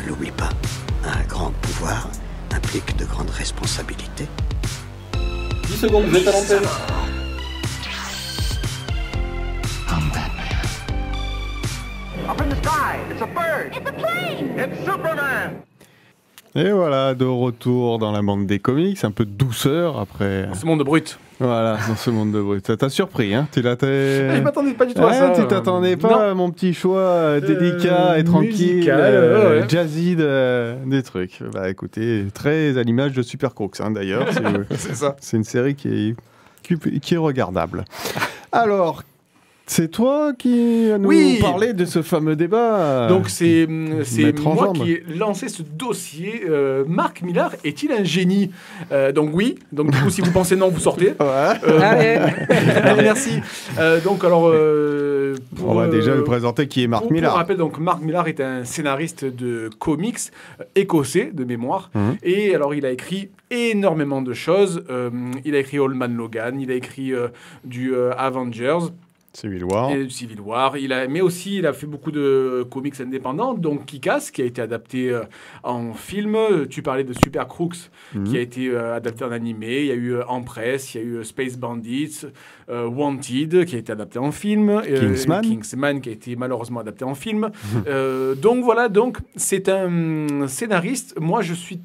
Ne l'oublie pas, un grand pouvoir implique de grandes responsabilités. 10 secondes, vous êtes à l'antenne. I'm Batman. Up in the sky, it's a bird. It's a plane! It's Superman. Et voilà, de retour dans la bande des comics, un peu de douceur après. Ce monde brut. Voilà, dans ce monde de brut. Ça t'a surpris, hein? Je m'attendais pas du tout à ça. Tu t'attendais pas à mon petit choix délicat et tranquille, musical, jazzy des trucs. Bah écoutez, très à l'image de Super Crooks, hein, d'ailleurs. C'est ça. C'est une série qui est regardable. Alors, c'est toi qui vas nous parler de ce fameux débat. Donc c'est moi jambe. qui ai lancé ce dossier. Marc Millar est-il un génie? Donc oui. Donc du coup, si vous pensez non, vous sortez. Ouais. Allez, merci. Donc alors, On va déjà le présenter qui est Marc Millar. Pour rappel, donc Marc Millar est un scénariste de comics écossais de mémoire. Et alors il a écrit énormément de choses. Il a écrit Old Man Logan. Il a écrit du Avengers. Civil War. Et Civil War. Mais aussi, il a fait beaucoup de comics indépendants, donc Kick-Ass, qui a été adapté en film. Tu parlais de Super Crooks, qui a été adapté en animé. Il y a eu Empress, il y a eu Space Bandits, Wanted, qui a été adapté en film. Kingsman, qui a été malheureusement adapté en film. Donc voilà, c'est un scénariste. Moi, je suis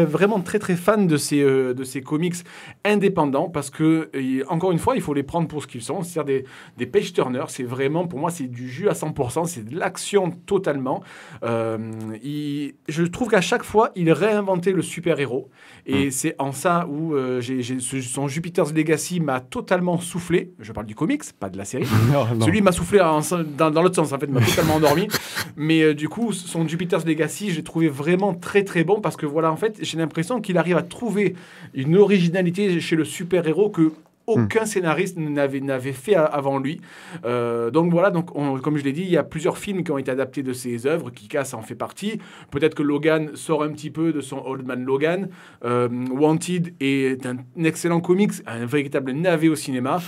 vraiment très très fan de ces comics indépendants, parce que, encore une fois, il faut les prendre pour ce qu'ils sont, c'est-à-dire des page-turners. C'est vraiment, pour moi, c'est du jus à 100%, c'est de l'action totalement. Je trouve qu'à chaque fois, il réinventait le super-héros. Et c'est en ça où son Jupiter's Legacy m'a totalement soufflé. Je parle du comics, pas de la série. Non. Celui m'a soufflé dans l'autre sens, en fait, m'a totalement endormi. Mais du coup, son Jupiter's Legacy, j'ai trouvé vraiment très très bon, parce que voilà, en fait, j'ai l'impression qu'il arrive à trouver une originalité chez le super-héros que aucun scénariste n'avait fait avant lui. Donc voilà, comme je l'ai dit, il y a plusieurs films qui ont été adaptés de ses œuvres. Kick-Ass en fait partie. Peut-être que Logan sort un petit peu de son Old Man Logan. Wanted est un excellent comics, un véritable navet au cinéma.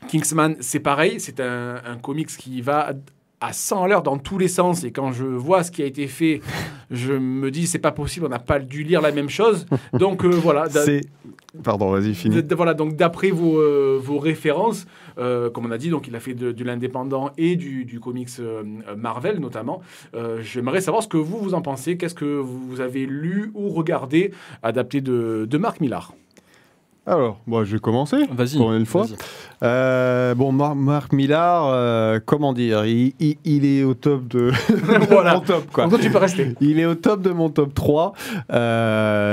Kingsman, c'est pareil, c'est un comics qui va à 100 à l'heure dans tous les sens, et quand je vois ce qui a été fait, je me dis c'est pas possible, on n'a pas dû lire la même chose. Donc voilà. Pardon, vas-y, finis. Voilà, donc d'après vos références, comme on a dit, donc il a fait de l'indépendant et du comics Marvel notamment. J'aimerais savoir ce que vous en pensez. Qu'est-ce que vous avez lu ou regardé adapté de Marc Millar? Alors, moi, je vais commencer. Vas-y. Pour une fois. Marc Millar, comment dire, il est au top de voilà. mon top, quoi. Donc tu peux rester. Il est au top de mon top 3.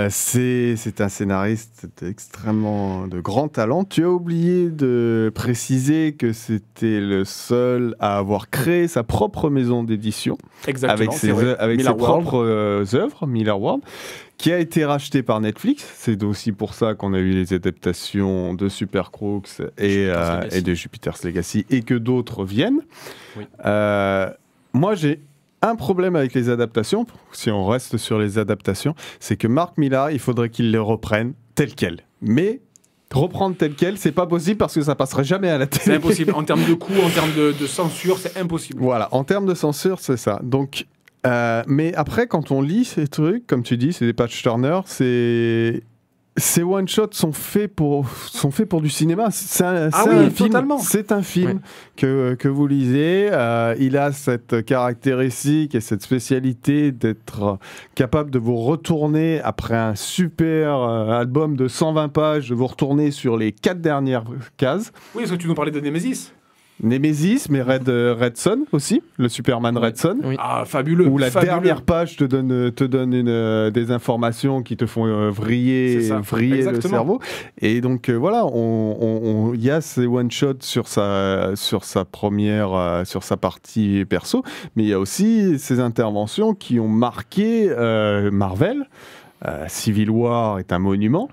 C'est un scénariste extrêmement de grand talent. Tu as oublié de préciser que c'était le seul à avoir créé sa propre maison d'édition. Exactement. Avec ses propres œuvres, Millar World, qui a été racheté par Netflix. C'est aussi pour ça qu'on a eu les adaptations de Super Crooks et de Jupiter's Legacy, et que d'autres viennent. Oui. Moi, j'ai un problème avec les adaptations, si on reste sur les adaptations, c'est que Marc Millar, il faudrait qu'il les reprenne tel quel. Mais reprendre tel quel, c'est pas possible, parce que ça passerait jamais à la télé. C'est impossible. En termes de coût, en termes de censure, c'est impossible. Voilà, en termes de censure, c'est ça. Donc, mais après, quand on lit ces trucs, comme tu dis, c'est des patch-turners, ces one-shots sont faits pour du cinéma. C'est un film. Totalement. C'est un film que vous lisez. Il a cette caractéristique et cette spécialité d'être capable de vous retourner après un super album de 120 pages, de vous retourner sur les 4 dernières cases. Oui, parce que tu nous parlais de Nemesis. Nemesis, mais Red Son aussi, le Superman Red Son. Oui. Ah, fabuleux. Où la fabuleux. dernière page te donne des informations qui te font vriller le cerveau. Et donc voilà, il y a ces one-shots sur sa partie perso, mais il y a aussi ces interventions qui ont marqué Marvel. Civil War est un monument.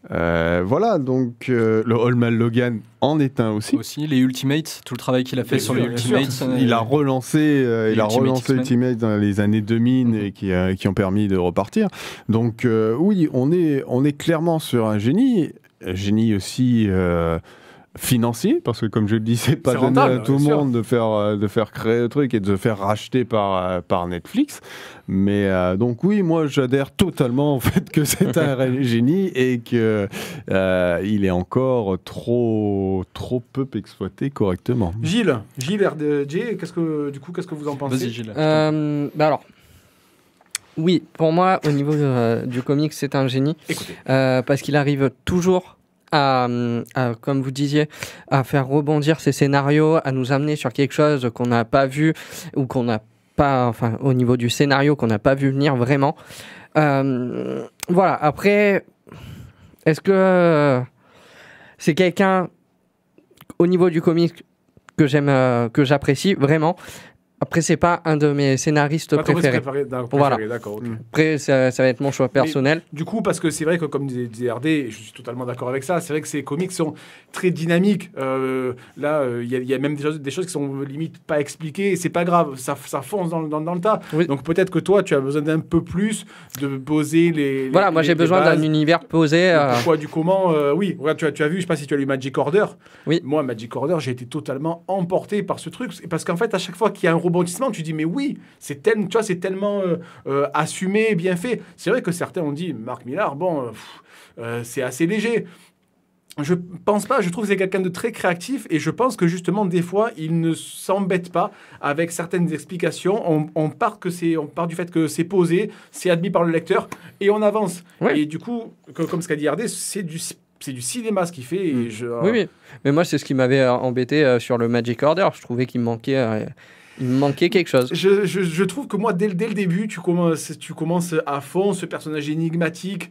Voilà, donc le Old Man Logan en est un aussi. Aussi, les Ultimates, tout le travail qu'il a fait sur les Ultimates. Il a relancé Ultimate dans les années 2000 et qui ont permis de repartir. Donc oui, on est clairement sur un génie aussi financier, parce que comme je le dis, c'est pas C'est donné rentable, à tout le bien sûr. monde de faire créer le truc et de se faire racheter par Netflix. Mais donc oui, moi j'adhère totalement au fait que c'est un génie et que il est encore trop peu exploité correctement. Gilles RDJ, qu'est-ce que vous en pensez? Vas-y, Gilles. Alors, oui, pour moi, au niveau du comics, c'est un génie. Écoutez. Parce qu'il arrive toujours à, comme vous disiez, à faire rebondir ses scénarios, à nous amener sur quelque chose qu'on n'a pas vu ou qu'on n'a pas, enfin, au niveau du scénario, qu'on n'a pas vu venir vraiment. Voilà, après, est-ce que c'est quelqu'un, au niveau du comics, que j'apprécie vraiment? Après, c'est pas un de mes scénaristes préférés. Voilà. D'accord. Ok. Après, ça va être mon choix personnel. Du coup, parce que c'est vrai que, comme disait RD, et je suis totalement d'accord avec ça, c'est vrai que ces comics sont très dynamiques. Là, il y a même des choses qui sont limite pas expliquées, et c'est pas grave, ça fonce dans le tas. Oui. Donc peut-être que toi, tu as besoin d'un peu plus de poser les. Voilà, moi j'ai besoin d'un univers posé. Le pourquoi du comment, oui. Regarde, tu as vu, je sais pas si tu as lu Magic Order. Oui. Moi, Magic Order, j'ai été totalement emporté par ce truc. Parce qu'en fait, à chaque fois qu'il y a un rebondissement, tu dis, mais oui, c'est tellement assumé, bien fait. C'est vrai que certains ont dit, Mark Millar, c'est assez léger. Je pense pas, je trouve que c'est quelqu'un de très créatif et je pense que justement, des fois, il ne s'embête pas avec certaines explications. On part du fait que c'est posé, c'est admis par le lecteur et on avance. Ouais. Et du coup, comme ce qu'a dit RD, c'est du cinéma ce qu'il fait. Et Oui. Mais moi, c'est ce qui m'avait embêté sur le Magic Order. Je trouvais qu'il me manquait quelque chose. Je trouve que moi, dès le début, tu commences à fond, ce personnage énigmatique,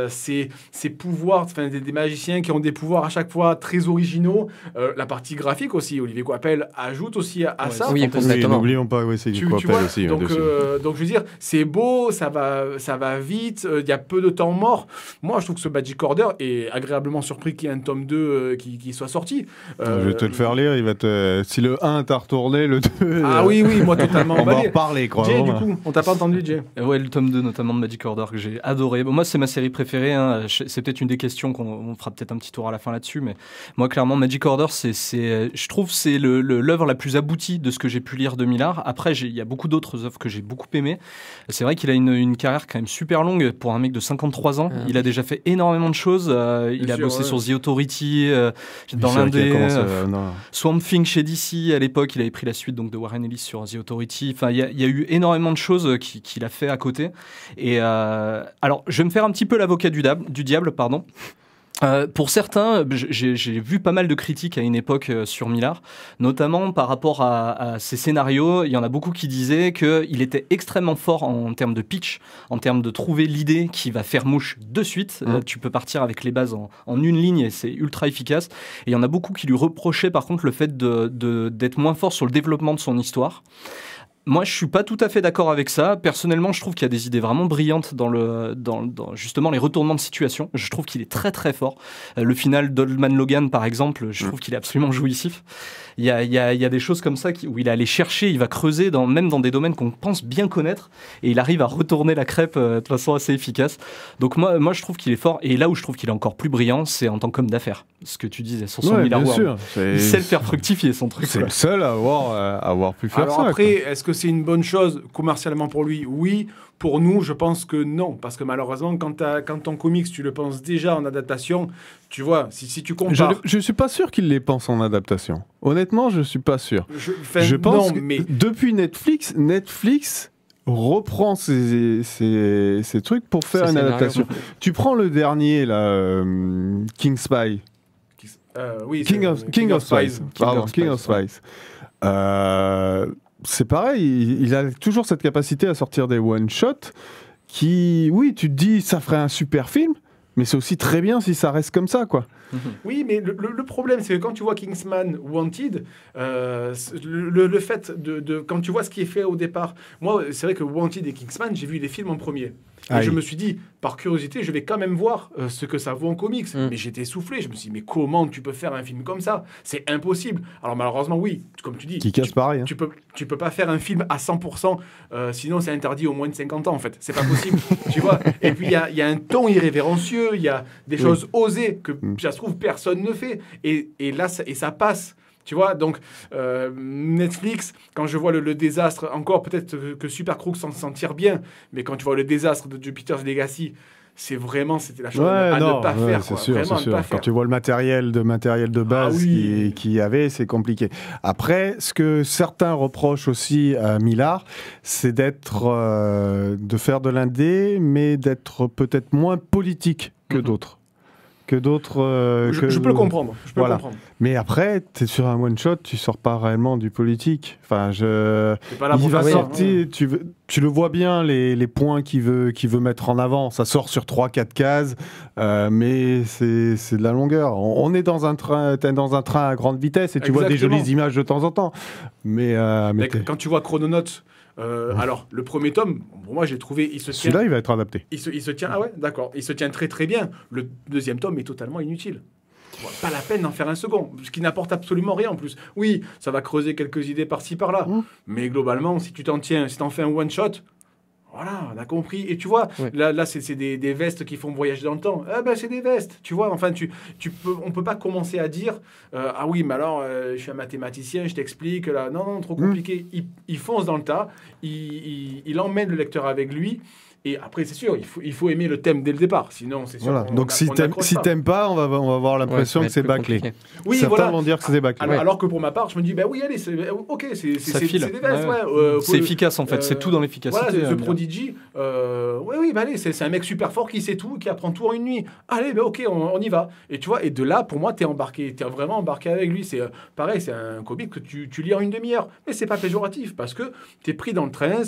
ces pouvoirs, des magiciens qui ont des pouvoirs à chaque fois très originaux. La partie graphique aussi, Olivier Coipel ajoute aussi à ça. Oui, complètement. N'oublions pas, c'est du Coipel aussi. Donc je veux dire, c'est beau, ça va vite, il y a peu de temps mort. Moi, je trouve que ce Magic Order est agréablement surpris qu'il y ait un tome 2 qui soit sorti. Je vais te le faire lire, si le 1 t'a retourné, le 2... Ah oui, moi totalement on va en emballé. reparler, quoi. Jay, du coup, on t'a pas entendu, Jay? Ouais, le tome 2 notamment de Magic Order que j'ai adoré. Bon, moi, c'est ma série préférée. Hein. C'est peut-être une des questions on fera peut-être un petit tour à la fin là-dessus. Mais moi, clairement, Magic Order, je trouve c'est l'œuvre la plus aboutie de ce que j'ai pu lire de Millar. Après, il y a beaucoup d'autres œuvres que j'ai beaucoup aimées. C'est vrai qu'il a une carrière quand même super longue pour un mec de 53 ans. Il a déjà fait énormément de choses. Il a bossé sur The Authority, dans l'indé. Swamp Thing chez DC à l'époque. Il avait pris la suite donc de Warren Ellis sur The Authority. Enfin, il y a eu énormément de choses qu'il a fait à côté. Et alors, je vais me faire un petit peu l'avocat du diable, pardon. Pour certains, j'ai vu pas mal de critiques à une époque sur Millar, notamment par rapport à ses scénarios. Il y en a beaucoup qui disaient qu'il était extrêmement fort en termes de pitch, en termes de trouver l'idée qui va faire mouche de suite. Tu peux partir avec les bases en une ligne et c'est ultra efficace. Et il y en a beaucoup qui lui reprochaient par contre le fait d'être moins fort sur le développement de son histoire. Moi, je suis pas tout à fait d'accord avec ça. Personnellement, je trouve qu'il y a des idées vraiment brillantes dans justement les retournements de situation. Je trouve qu'il est très très fort. Le final d'Old Man Logan, par exemple, je trouve qu'il est absolument jouissif. Il y a des choses comme ça où il est allé chercher, il va creuser même dans des domaines qu'on pense bien connaître, et il arrive à retourner la crêpe de façon assez efficace. Donc moi, je trouve qu'il est fort. Et là où je trouve qu'il est encore plus brillant, c'est en tant qu'homme d'affaires. Ce que tu disais sur son Millar World. Il sait le faire fructifier son truc. C'est le seul à avoir pu faire ça. Après, est-ce que c'est une bonne chose commercialement pour lui? Oui. Pour nous, je pense que non. Parce que malheureusement, quand ton comics, tu le penses déjà en adaptation, tu vois, si tu compares... Je ne suis pas sûr qu'il les pense en adaptation. Honnêtement, je ne suis pas sûr. Je pense que depuis Netflix reprend ces trucs pour faire une adaptation. Tu prends le dernier, là, King Spy. Oui, King of Spies. Pardon, King of Spies. C'est pareil, il a toujours cette capacité à sortir des one-shots qui, oui, tu te dis, ça ferait un super film, mais c'est aussi très bien si ça reste comme ça, quoi. Oui, mais le problème, c'est que quand tu vois Kingsman Wanted, le fait quand tu vois ce qui est fait au départ, moi, c'est vrai que Wanted et Kingsman, j'ai vu les films en premier. Et je me suis dit, par curiosité, je vais quand même voir ce que ça vaut en comics. Mais j'étais essoufflé. Je me suis dit, mais comment tu peux faire un film comme ça? C'est impossible. Alors malheureusement, oui, comme tu dis, Qui casse pareil. tu peux pas faire un film à 100%, sinon c'est interdit au moins de 50 ans en fait. C'est pas possible, tu vois. Et puis il y a un ton irrévérencieux, il y a des choses osées que ça se trouve personne ne fait. Et là, ça passe. Tu vois, donc Netflix, quand je vois le désastre, encore peut-être que Super Crooks s'en tire bien, mais quand tu vois le désastre de Jupiter's Legacy, c'était la chose à ne pas faire. C'est quoi. sûr, Vraiment c'est sûr. à ne pas Quand faire. tu vois le matériel de base qu'il y avait, c'est compliqué. Après, ce que certains reprochent aussi à Millar, c'est de faire de l'indé, mais d'être peut-être moins politique que d'autres. Je peux le comprendre. Mais après, tu es sur un one-shot, tu sors pas réellement du politique. Enfin, C'est pas là pour il va faire ça, sortir, tu le vois bien, les points qu'il veut mettre en avant. Ça sort sur 3-4 cases, mais c'est de la longueur. On est dans un train, t'es dans un train à grande vitesse et tu vois des jolies images de temps en temps. Mais quand tu vois Chrononauts, alors, le premier tome, pour moi, j'ai trouvé... Celui-là, il va être adapté. Il se tient... Ah ouais, d'accord. Il se tient très, très bien. Le deuxième tome est totalement inutile. Bon, pas la peine d'en faire un second, ce qui n'apporte absolument rien en plus. Oui, ça va creuser quelques idées par-ci, par-là. Mais globalement, si tu t'en fais un one-shot... Voilà, on a compris. Et tu vois, là c'est des vestes qui font voyager dans le temps. Ah ben, c'est des vestes, tu vois. Enfin, on peut pas commencer à dire ah oui, mais alors, je suis un mathématicien, je t'explique. Là. Non, trop compliqué. Il fonce dans le tas, il emmène le lecteur avec lui. Et après, c'est sûr, il faut aimer le thème dès le départ. Sinon, c'est sûr. Voilà. Donc, si t'aimes pas, on va avoir l'impression que c'est bâclé. Oui, certains vont dire que c'est bâclé. Alors que pour ma part, je me dis, bah oui, allez, c'est des vestes. C'est efficace en fait, c'est tout dans l'efficacité. Voilà, The Prodigy, bah allez, c'est un mec super fort qui sait tout, qui apprend tout en une nuit. Allez, bah ok, on y va. Et tu vois, et de là, pour moi, t'es vraiment embarqué avec lui. C'est pareil, c'est un comic que tu lis en une demi-heure. Mais c'est pas péjoratif, parce que t'es pris dans le train,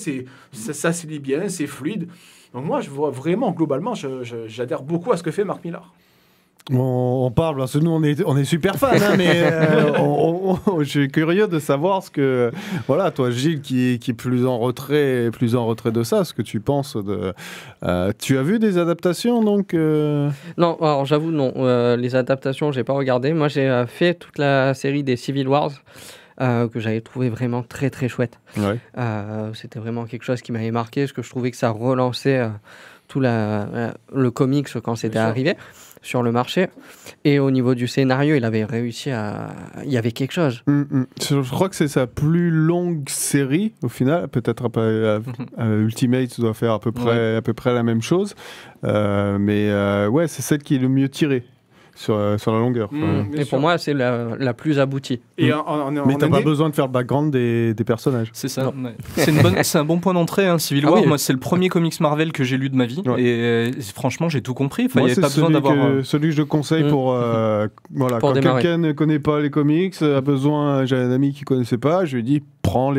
ça se lit bien, c'est fluide. Donc moi, je vois vraiment, globalement, j'adhère beaucoup à ce que fait Mark Millar. On parle, parce que nous on est super fans, hein, mais je suis curieux de savoir ce que, voilà, toi Gilles qui est plus en retrait de ça, ce que tu penses de. Tu as vu des adaptations donc Non, alors j'avoue non, les adaptations j'ai pas regardé. Moi j'ai fait toute la série des Civil Wars. Que j'avais trouvé vraiment très très chouette. C'était vraiment quelque chose qui m'avait marqué, parce que je trouvais que ça relançait tout le comics quand c'était arrivé sur le marché. Et au niveau du scénario, il avait réussi il y avait quelque chose. Je crois que c'est sa plus longue série au final. Peut-être Ultimate doit faire à peu près la même chose. Mais c'est celle qui est le mieux tirée. Sur la longueur. Et pour moi, c'est la plus aboutie. Mais t'as pas besoin de faire le background des personnages. C'est ça. C'est un bon point d'entrée, hein, Civil War. Moi, c'est le premier comics Marvel que j'ai lu de ma vie. Et franchement, j'ai tout compris. Enfin, moi, y avait pas besoin d'avoir. Celui que je conseille pour quand quelqu'un ne connaît pas les comics, j'ai un ami qui connaissait pas, je lui ai dit prends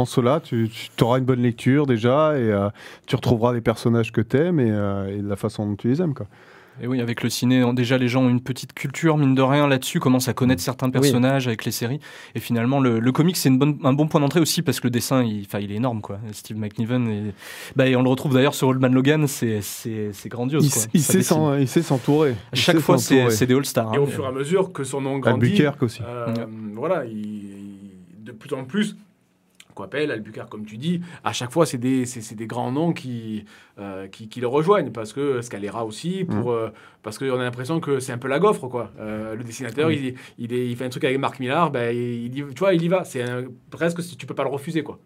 cela, tu auras une bonne lecture déjà et tu retrouveras les personnages que t'aimes et la façon dont tu les aimes, quoi. Et oui, avec le ciné, déjà les gens ont une petite culture, mine de rien, là-dessus, commencent à connaître certains personnages avec les séries. Et finalement, le comic, c'est un bon point d'entrée aussi, parce que le dessin, il est énorme, quoi. Steve McNiven, et on le retrouve d'ailleurs sur Old Man Logan, c'est grandiose, quoi. Il sait s'entourer. À chaque fois, c'est des All-Stars. Et au fur et à mesure que son nom grandit, Albuquerque aussi. Voilà, de plus en plus... Albuquerque, comme tu dis, à chaque fois, c'est des grands noms qui le rejoignent, parce que Scalera aussi, parce qu'on a l'impression que c'est un peu la gaufre, quoi. Le dessinateur, il fait un truc avec Mark Millar, il y va. Presque, tu peux pas le refuser, quoi.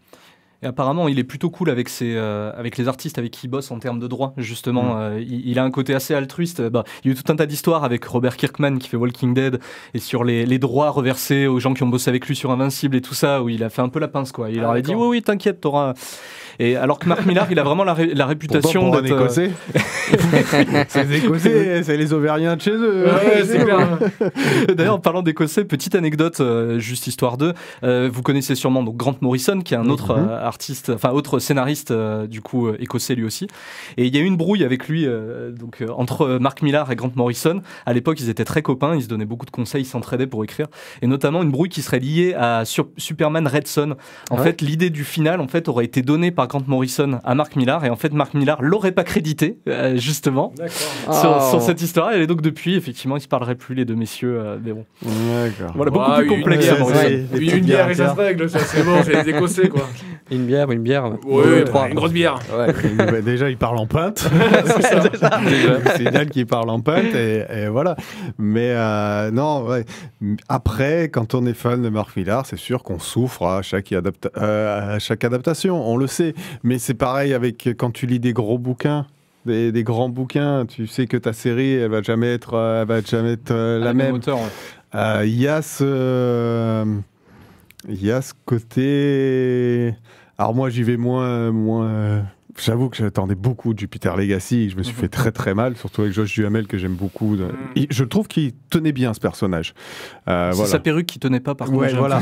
Et apparemment, il est plutôt cool avec les artistes avec qui il bosse en termes de droits, justement. Il a un côté assez altruiste. Il y a eu tout un tas d'histoires avec Robert Kirkman qui fait Walking Dead et sur les droits reversés aux gens qui ont bossé avec lui sur Invincible et tout ça, où il a fait un peu la pince, quoi. Il leur a dit oui, t'inquiète, t'auras... Et alors que Mark Millar, il a vraiment la réputation d'être... Écossais. C'est les Écossais, c'est les Auvergnats de chez eux. Ouais, c'est clair. D'ailleurs, en parlant d'Écossais, petite anecdote, juste histoire d'eux. Vous connaissez sûrement donc Grant Morrison, qui est un autre autre scénariste, du coup, écossais lui aussi. Et il y a eu une brouille avec lui, entre Mark Millar et Grant Morrison. À l'époque, ils étaient très copains, ils se donnaient beaucoup de conseils, ils s'entraidaient pour écrire. Et notamment une brouille qui serait liée à Superman Red Son. En fait, l'idée du final, aurait été donnée par Grant Morrison à Mark Millar, et en fait Mark Millar l'aurait pas crédité justement sur cette histoire, et donc depuis effectivement ils se parleraient plus les deux messieurs, mais bon. D'accord. Voilà, beaucoup plus complexe. Une bière et ça se règle, ça c'est bon, c'est les Écossais quoi. Une bière. Ouais, une grosse bière. Ouais. Déjà, il parle en pinte. C'est Yann qui parle en pinte et voilà. Mais non, ouais. Après, quand on est fan de Mark Millar, c'est sûr qu'on souffre à chaque adaptation, on le sait. Mais c'est pareil avec quand tu lis des gros bouquins. Des grands bouquins, tu sais que ta série, elle va jamais être la même. Auteur, ouais. Il y a ce côté. Alors moi, j'y vais moins. J'avoue que j'attendais beaucoup de Jupiter Legacy. Je me suis fait très très mal, surtout avec Josh Duhamel que j'aime beaucoup. Je trouve qu'il tenait bien ce personnage. C'est sa perruque qui tenait pas, par contre. Ouais, voilà.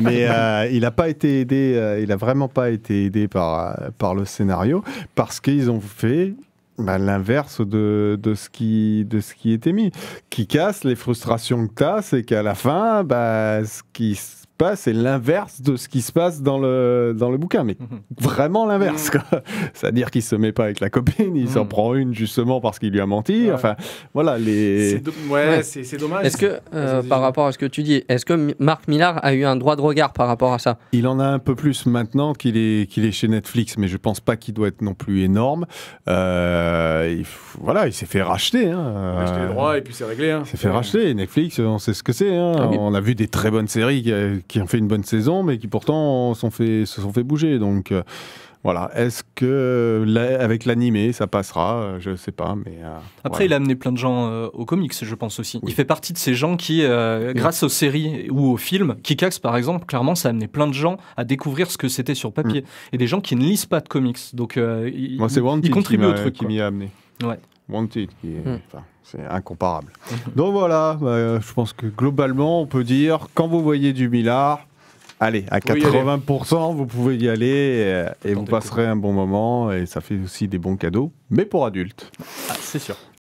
Mais il n'a pas été aidé. Il a vraiment pas été aidé par le scénario parce qu'ils ont fait. L'inverse de ce qui était mis. Qui casse les frustrations que tu as, c'est qu'à la fin, ce qui se passe, c'est l'inverse de ce qui se passe dans le bouquin. Mais vraiment l'inverse, quoi. C'est-à-dire qu'il se met pas avec la copine, il s'en prend une justement parce qu'il lui a menti. Ouais. Enfin, voilà. C'est dommage. Est-ce que, par rapport à ce que tu dis, est-ce que Mark Millar a eu un droit de regard par rapport à ça ? Il en a un peu plus maintenant qu'il est chez Netflix, mais je pense pas qu'il doit être non plus énorme. Il s'est fait racheter. Acheter les droits et puis c'est réglé. Il s'est fait racheter. Netflix, on sait ce que c'est. Oui. On a vu des très bonnes séries qui ont fait une bonne saison, mais qui pourtant se sont fait bouger. Donc voilà. Est-ce que avec l'animé, ça passera ? Je sais pas. Mais après, il a amené plein de gens aux comics, je pense aussi. Oui. Il fait partie de ces gens qui, grâce aux séries ou aux films, Kick-Ass par exemple, clairement, ça a amené plein de gens à découvrir ce que c'était sur papier. Et des gens qui ne lisent pas de comics. Donc, moi, c'est Wanted il contribue au truc qui m'y a amené. Ouais. Wanted, c'est incomparable. Donc voilà, je pense que globalement, on peut dire, quand vous voyez du Millar, allez, à 80%, vous pouvez y aller et vous passerez un bon moment et ça fait aussi des bons cadeaux, mais pour adultes. Ah, c'est sûr.